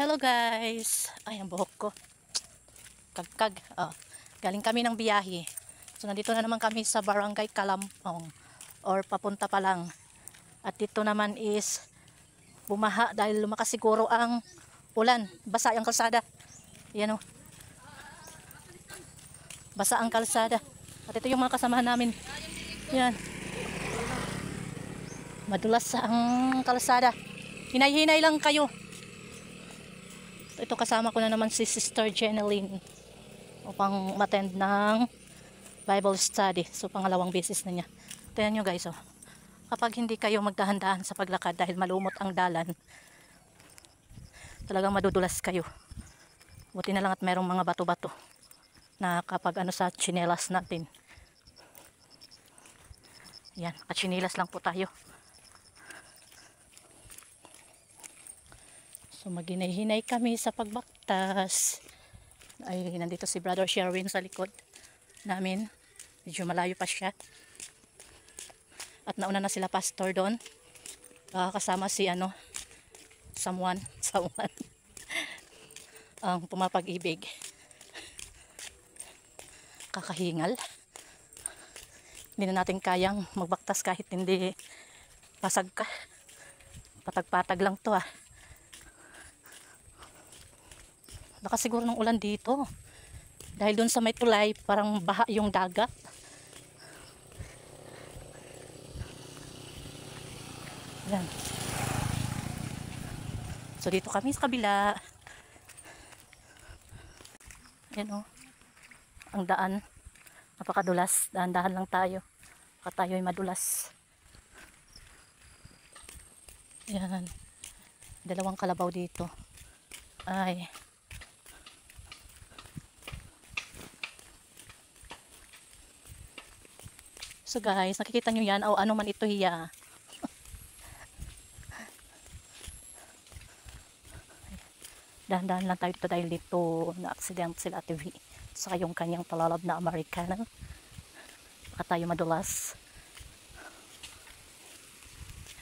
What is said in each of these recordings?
Hello guys! Ay, ang buhok ko. Kagkag. Galing kami ng biyahe. So, nandito na naman kami sa Barangay Kalampong. Or papunta pa lang. At dito naman is bumaha dahil lumakas siguro ang ulan. Basa ang kalsada. Yan o. Basa ang kalsada. At ito yung mga kasamahan namin. Yan. Madulas ang kalsada. Hinay-hinay lang kayo. Ito kasama ko na naman si Sister Jeneline upang umattend ng Bible study. So pangalawang beses na niya. Tingnan nyo guys, kapag hindi kayo magdahan-dahan sa paglakad dahil malumot ang dalan, talagang madudulas kayo. Buti na lang at merong mga bato-bato na kapag sa tsinelas natin. Yan, katsinilas lang po tayo. So maghinay-hinay kami sa pagbaktas. Ay, nandito si Brother Sherwin sa likod namin. Medyo malayo pa siya. At nauna na sila pastor doon. Kasama si someone ang pumapag-ibig. Kakahingal. Hindi na natin kayang magbaktas kahit hindi pasag ka. Patag-patag lang to . Lakas siguro ng ulan dito. Dahil doon sa may tulay, parang baha yung dagat. Yan. So dito kami sa kabila. Yan ang daan. Napakadulas. Dahan-dahan lang tayo. Baka tayo ay madulas. Yan. Dalawang kalabaw dito. Ay. So guys, nakikita nyo yan, o ano man ito hiya. Dahan-dahan lang tayo dito dahil dito na-accident sila TV. Saka yung kanyang palalab na Americana. Baka tayo madulas.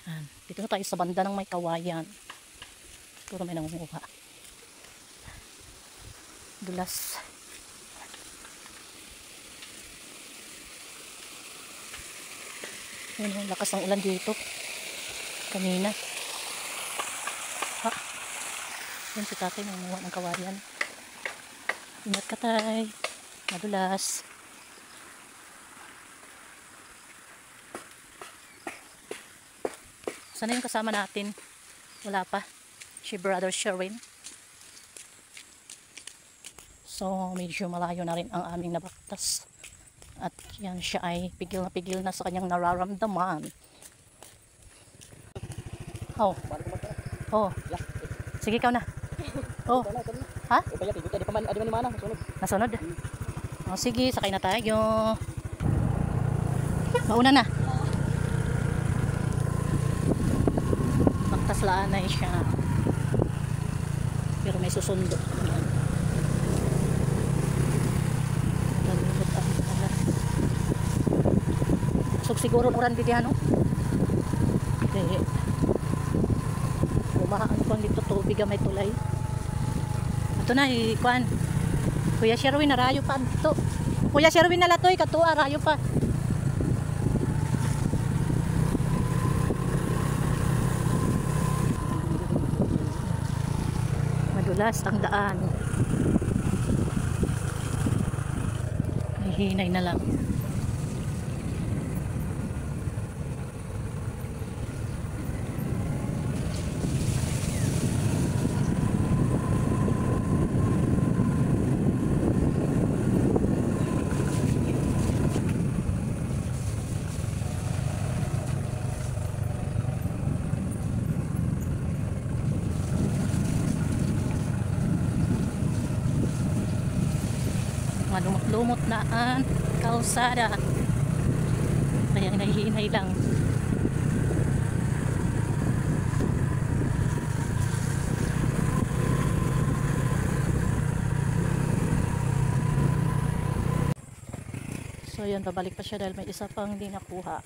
Yan. Dito na tayo sa banda ng may kawayan. Puro may nangunguha. Dulas. Yan yung lakas ng ulan dito. Kanina. Yan si tatay nangunguha ng kawayan. Ingat ka tay. Madulas. Sana yung kasama natin? Wala pa. Si Brother Sherwin. So medyo malayo na rin ang aming nabaktas. At yan siya ay pigil na sa kanyang nararamdaman. Oh. Sige ikaw na. Oh. Ha? Nasunod? Oh, sige, sakay na tayo. Mauna na. Baktaslaan na siya. Pero may susundo. So siguro oran dito okay. Bumahaan ko dito tubig may tulay. Ito na ikuan. Kuya Sherwin narayo pa dito. Kuya Sherwin na latoy katua rayo pa. Madulas ang daan. Hinay na lang. Lumot na ang kalsada. Kaya nahihinay lang. So yun, babalik pa siya dahil may isa pang hindi nakuha.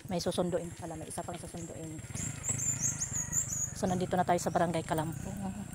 May susunduin pala, may isa pang susunduin. So nandito na tayo sa Barangay Kalampong.